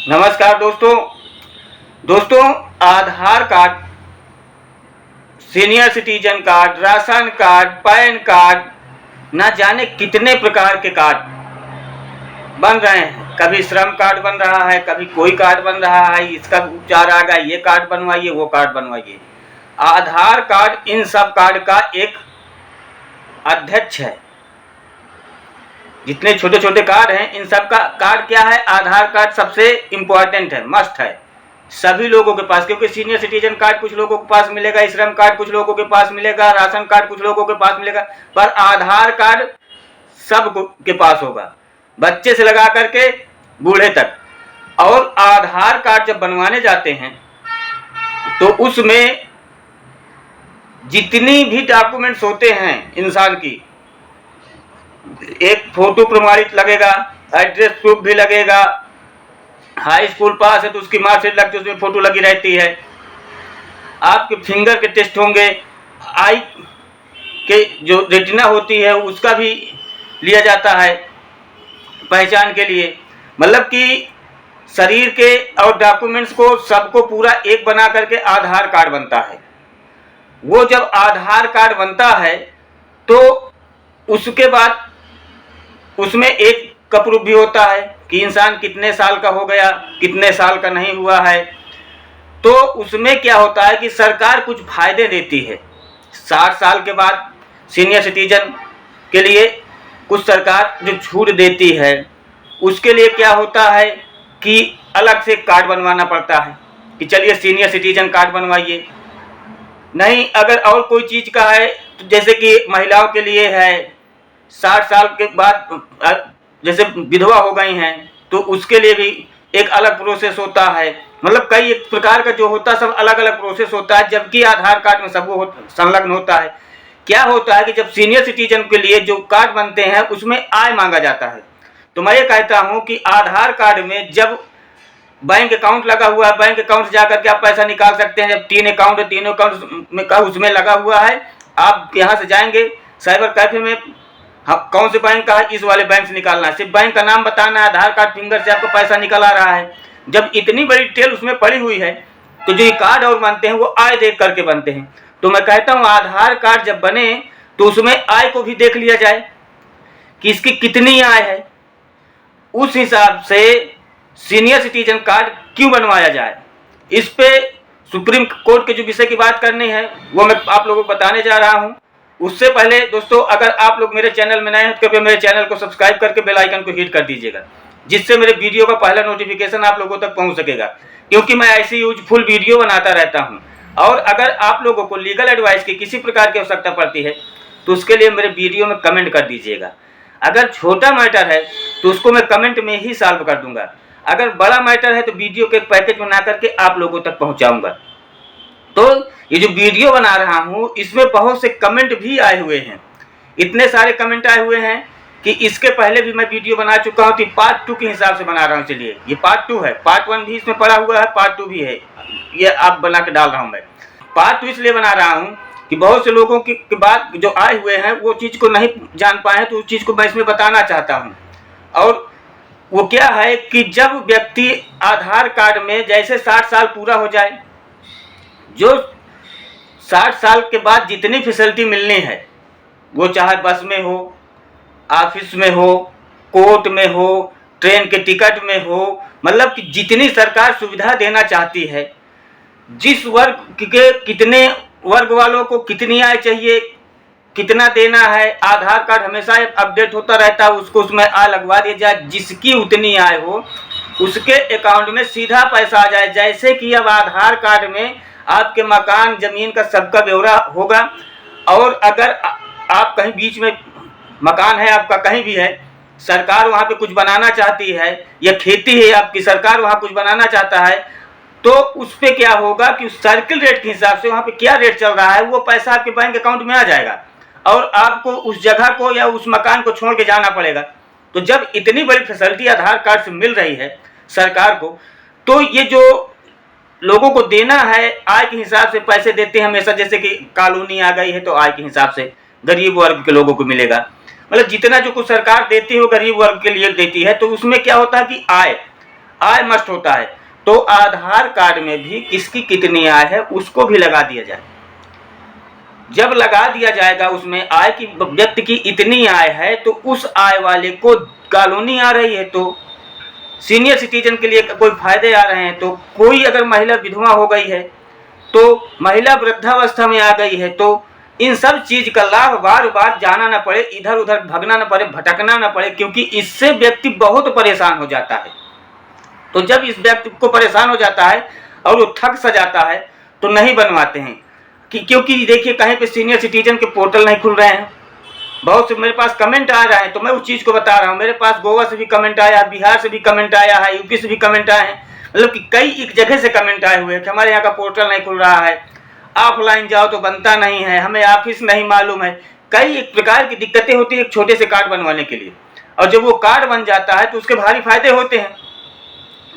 नमस्कार दोस्तों Aadhaar card, senior citizen card, ration card, PAN card, ना जाने कितने प्रकार के कार्ड बन रहे हैं। कभी श्रम कार्ड बन रहा है, कभी कोई कार्ड बन रहा है, इसका उपचार आ गया, ये कार्ड बनवाइए, वो कार्ड बनवाइए। आधार कार्ड इन सब कार्ड का एक अध्यक्ष है। जितने छोटे छोटे कार्ड हैं, इन सब का कार्ड क्या है? आधार कार्ड सबसे इम्पोर्टेंट है, मस्ट है सभी लोगों के पास, क्योंकि सीनियर सिटीजन कार्ड कुछ लोगों के पास मिलेगा, श्रम कार्ड कुछ लोगों के पास मिलेगा, राशन कार्ड कुछ लोगों के पास मिलेगा, पर आधार कार्ड सब के पास होगा, बच्चे से लगा करके बूढ़े तक। और आधार कार्ड जब बनवाने जाते हैं तो उसमें जितनी भी डॉक्यूमेंट्स होते हैं इंसान की, एक फोटो प्रमाणित लगेगा, एड्रेस प्रूफ भी लगेगा, हाई स्कूल पास है तो उसकी मार्कशीट लगती है, उसमें फोटो लगी रहती है, आपके फिंगर के टेस्ट होंगे, आई के जो रेटिना होती है उसका भी लिया जाता है पहचान के लिए। मतलब कि शरीर के और डॉक्यूमेंट्स को सबको पूरा एक बना करके आधार कार्ड बनता है। वो जब आधार कार्ड बनता है तो उसके बाद उसमें एक का प्रूफ भी होता है कि इंसान कितने साल का हो गया, कितने साल का नहीं हुआ है। तो उसमें क्या होता है कि सरकार कुछ फायदे देती है। 60 साल के बाद सीनियर सिटीजन के लिए कुछ सरकार जो छूट देती है, उसके लिए क्या होता है कि अलग से कार्ड बनवाना पड़ता है कि चलिए सीनियर सिटीजन कार्ड बनवाइए। नहीं, अगर और कोई चीज़ का है तो जैसे कि महिलाओं के लिए है, 60 साल के बाद जैसे विधवा हो गई हैं तो उसके लिए भी एक अलग प्रोसेस होता है। मतलब कई एक प्रकार का जो होता है सब अलग अलग प्रोसेस होता है, जबकि आधार कार्ड में सब वो संलग्न होता है। क्या होता है कि जब सीनियर सिटीजन के लिए जो कार्ड बनते हैं उसमें आय मांगा जाता है, तो मैं ये कहता हूँ कि आधार कार्ड में जब बैंक अकाउंट लगा हुआ है, बैंक अकाउंट से जाकर के आप पैसा निकाल सकते हैं। जब 3 अकाउंट है, तीनों अकाउंट में का उसमें लगा हुआ है, आप यहाँ से जाएंगे साइबर कैफे में, हाँ कौन से बैंक का है, इस वाले बैंक से निकालना है, सिर्फ बैंक का नाम बताना है, आधार कार्ड फिंगर से आपको पैसा निकल आ रहा है। जब इतनी बड़ी डिटेल उसमें पड़ी हुई है तो जो ये कार्ड और बनते हैं वो आय देख करके बनते हैं। तो मैं कहता हूँ आधार कार्ड जब बने तो उसमें आय को भी देख लिया जाए कि इसकी कितनी आय है, उस हिसाब से सीनियर सिटीजन कार्ड क्यों बनवाया जाए। इस पे सुप्रीम कोर्ट के जो विषय की बात करनी है वो मैं आप लोगों को बताने जा रहा हूँ। उससे पहले दोस्तों, अगर आप लोग मेरे चैनल में नए हैं तो कृपया मेरे चैनल को सब्सक्राइब करके बेल आइकन को हिट कर दीजिएगा, जिससे मेरे वीडियो का पहला नोटिफिकेशन आप लोगों तक पहुंच सकेगा, क्योंकि मैं ऐसी यूजफुल वीडियो बनाता रहता हूं। और अगर आप लोगों को लीगल एडवाइस की किसी प्रकार की आवश्यकता पड़ती है तो उसके लिए मेरे वीडियो में कमेंट कर दीजिएगा। अगर छोटा मैटर है तो उसको मैं कमेंट में ही सॉल्व कर दूंगा, अगर बड़ा मैटर है तो वीडियो के एक पैकेज बना करके आप लोगों तक पहुँचाऊँगा। तो ये जो वीडियो बना रहा हूँ इसमें बहुत से कमेंट भी आए हुए हैं, इतने सारे कमेंट आए हुए हैं कि इसके पहले भी मैं वीडियो बना चुका हूँ, तो पार्ट 2 के हिसाब से बना रहा हूँ। चलिए ये पार्ट 2 है, पार्ट 1 भी इसमें पड़ा हुआ है, पार्ट 2 भी है, ये आप बना के डाल रहा हूँ। मैं पार्ट 2 इसलिए बना रहा हूँ कि बहुत से लोगों की बात जो आए हुए हैं वो चीज़ को नहीं जान पाए हैं, तो उस चीज़ को मैं इसमें बताना चाहता हूँ। और वो क्या है कि जब व्यक्ति आधार कार्ड में जैसे 60 साल पूरा हो जाए, जो 60 साल के बाद जितनी फैसिलिटी मिलनी है, वो चाहे बस में हो, ऑफिस में हो, कोर्ट में हो, ट्रेन के टिकट में हो, मतलब कि जितनी सरकार सुविधा देना चाहती है, जिस वर्ग के कितने वर्ग वालों को कितनी आय चाहिए, कितना देना है, आधार कार्ड हमेशा अपडेट होता रहता है, उसको उसमें आय लगवा दिया जाए, जिसकी उतनी आय हो उसके अकाउंट में सीधा पैसा आ जाए। जैसे कि अब आधार कार्ड में आपके मकान ज़मीन का सबका ब्यौरा होगा, और अगर आप कहीं बीच में मकान है आपका कहीं भी है, सरकार वहाँ पे कुछ बनाना चाहती है, या खेती है आपकी, सरकार वहाँ कुछ बनाना चाहता है, तो उस पर क्या होगा कि सर्किल रेट के हिसाब से वहाँ पे क्या रेट चल रहा है वो पैसा आपके बैंक अकाउंट में आ जाएगा, और आपको उस जगह को या उस मकान को छोड़ के जाना पड़ेगा। तो जब इतनी बड़ी फैसिलिटी आधार कार्ड से मिल रही है सरकार को, तो ये जो लोगों को देना है आय के हिसाब से पैसे देते हैं हमेशा। जैसे कि कॉलोनी आ गई है तो आय के हिसाब से गरीब वर्ग के लोगों को मिलेगा, मतलब जितना जो कुछ सरकार देती है वो गरीब वर्ग के लिए देती है। तो उसमें क्या होता है कि आय मस्ट होता है, तो आधार कार्ड में भी किसकी कितनी आय है उसको भी लगा दिया जाए। जब लगा दिया जाएगा उसमें आय की, व्यक्ति की इतनी आय है, तो उस आय वाले को कॉलोनी आ रही है, तो सीनियर सिटीजन के लिए कोई फायदे आ रहे हैं, तो कोई अगर महिला विधवा हो गई है, तो महिला वृद्धावस्था में आ गई है, तो इन सब चीज का लाभ बार बार जाना न पड़े, इधर उधर भगना न पड़े, भटकना न पड़े, क्योंकि इससे व्यक्ति बहुत परेशान हो जाता है। तो जब इस व्यक्ति को परेशान हो जाता है और वो थक सा जाता है तो नहीं बनवाते हैं क्योंकि देखिए कहीं पे सीनियर सिटीजन के पोर्टल नहीं खुल रहे हैं। बहुत से मेरे पास कमेंट आ रहे हैं, तो मैं उस चीज़ को बता रहा हूँ। मेरे पास गोवा से भी कमेंट आया है, बिहार से भी कमेंट आया है, यूपी से भी कमेंट आए हैं, मतलब कि कई एक जगह से कमेंट आए हुए हैं कि हमारे यहाँ का पोर्टल नहीं खुल रहा है, ऑफलाइन जाओ तो बनता नहीं है, हमें ऑफिस नहीं मालूम है। कई एक प्रकार की दिक्कतें होती है एक छोटे से कार्ड बनवाने के लिए, और जब वो कार्ड बन जाता है तो उसके भारी फायदे होते हैं।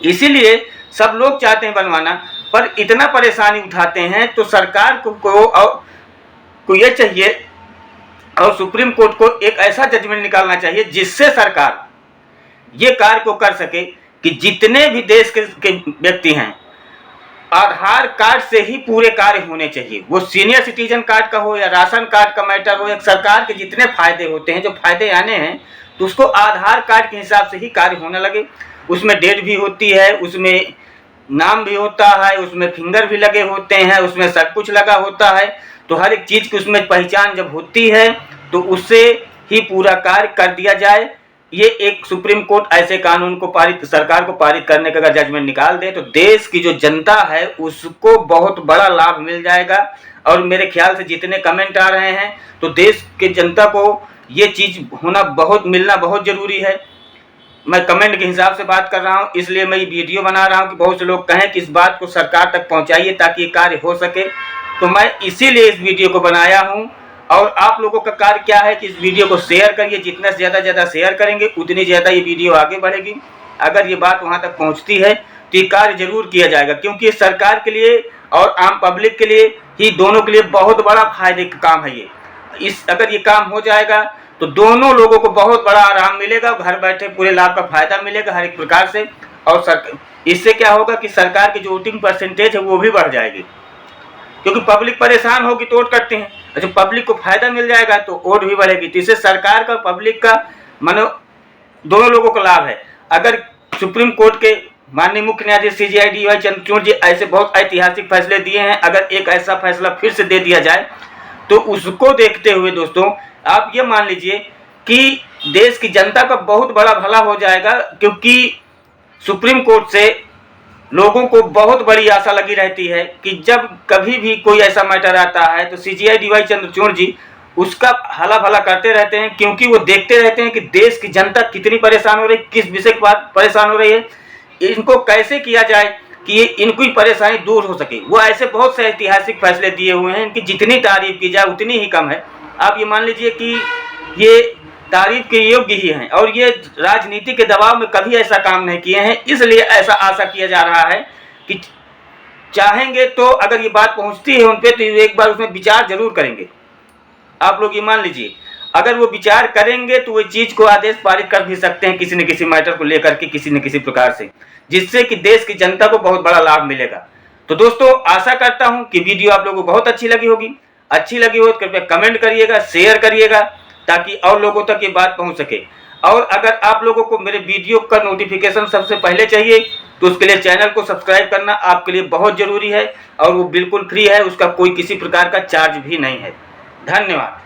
इसीलिए सब लोग चाहते हैं बनवाना, पर इतना परेशानी उठाते हैं। तो सरकार को ये चाहिए और सुप्रीम कोर्ट को एक ऐसा जजमेंट निकालना चाहिए जिससे सरकार ये कार्य को कर सके कि जितने भी देश के व्यक्ति हैं, आधार कार्ड से ही पूरे कार्य होने चाहिए। वो सीनियर सिटीजन कार्ड का हो या राशन कार्ड का मैटर हो, या सरकार के जितने फायदे होते हैं, जो फायदे आने हैं, तो उसको आधार कार्ड के हिसाब से ही कार्य होने लगे। उसमें डेट भी होती है, उसमें नाम भी होता है, उसमें फिंगर भी लगे होते हैं, उसमें सब कुछ लगा होता है। तो हर एक चीज़ की उसमें पहचान जब होती है तो उससे ही पूरा कार्य कर दिया जाए। ये एक सुप्रीम कोर्ट ऐसे कानून को सरकार को पारित करने का अगर जजमेंट निकाल दे तो देश की जो जनता है उसको बहुत बड़ा लाभ मिल जाएगा। और मेरे ख्याल से जितने कमेंट आ रहे हैं, तो देश के जनता को ये चीज़ मिलना बहुत ज़रूरी है। मैं कमेंट के हिसाब से बात कर रहा हूँ, इसलिए मैं ये वीडियो बना रहा हूँ कि बहुत से लोग कहें कि इस बात को सरकार तक पहुँचाइए ताकि ये कार्य हो सके। तो मैं इसीलिए इस वीडियो को बनाया हूँ। और आप लोगों का कार्य क्या है कि इस वीडियो को शेयर करिए। जितना ज़्यादा शेयर करेंगे उतनी ज़्यादा ये वीडियो आगे बढ़ेगी। अगर ये बात वहाँ तक पहुँचती है तो ये कार्य जरूर किया जाएगा, क्योंकि सरकार के लिए और आम पब्लिक के लिए ही, दोनों के लिए बहुत बड़ा फायदे का काम है ये। अगर ये काम हो जाएगा तो दोनों लोगों को बहुत बड़ा आराम मिलेगा, घर बैठे पूरे लाभ का फायदा मिलेगा हर एक प्रकार से। और इससे क्या होगा कि सरकार की जो वोटिंग परसेंटेज है वो भी बढ़ जाएगी, क्योंकि पब्लिक परेशान होगी तो वोट करते हैं। जब पब्लिक को फायदा मिल जाएगा तो वोट भी बढ़ेगी। तो इससे सरकार का, पब्लिक का, मानो दोनों लोगों को लाभ है। अगर सुप्रीम कोर्ट के माननीय मुख्य न्यायाधीश CJI DY चंद्रचूड़ जी ऐसे बहुत ऐतिहासिक फैसले दिए हैं, अगर एक ऐसा फैसला फिर से दे दिया जाए तो उसको देखते हुए दोस्तों आप ये मान लीजिए कि देश की जनता का बहुत बड़ा भला हो जाएगा, क्योंकि सुप्रीम कोर्ट से लोगों को बहुत बड़ी आशा लगी रहती है कि जब कभी भी कोई ऐसा मैटर आता है तो CJI DY चंद्रचूड़ जी उसका हला भला करते रहते हैं, क्योंकि वो देखते रहते हैं कि देश की जनता कितनी परेशान हो रही है, किस विषय के बाद परेशान हो रही है, इनको कैसे किया जाए कि ये इनकी परेशानी दूर हो सके। वो ऐसे बहुत से ऐतिहासिक फैसले दिए हुए हैं, इनकी जितनी तारीफ की जाए उतनी ही कम है। आप ये मान लीजिए कि ये तारीफ के योग्य ही हैं, और ये राजनीति के दबाव में कभी ऐसा काम नहीं किए हैं। इसलिए ऐसा आशा किया जा रहा है कि चाहेंगे तो अगर ये बात पहुंचती है उन पे तो एक बार उसमें विचार जरूर करेंगे। आप लोग ये मान लीजिए, अगर वो विचार करेंगे तो वो चीज़ को आदेश पारित कर भी सकते हैं किसी न किसी मैटर को लेकर के, किसी न किसी प्रकार से, जिससे कि देश की जनता को बहुत बड़ा लाभ मिलेगा। तो दोस्तों आशा करता हूँ कि वीडियो आप लोगों को बहुत अच्छी लगी होगी। अच्छी लगी हो तो कृपया कमेंट करिएगा, शेयर करिएगा, ताकि और लोगों तक ये बात पहुंच सके। और अगर आप लोगों को मेरे वीडियो का नोटिफिकेशन सबसे पहले चाहिए तो उसके लिए चैनल को सब्सक्राइब करना आपके लिए बहुत ज़रूरी है, और वो बिल्कुल फ्री है, उसका कोई किसी प्रकार का चार्ज भी नहीं है। धन्यवाद।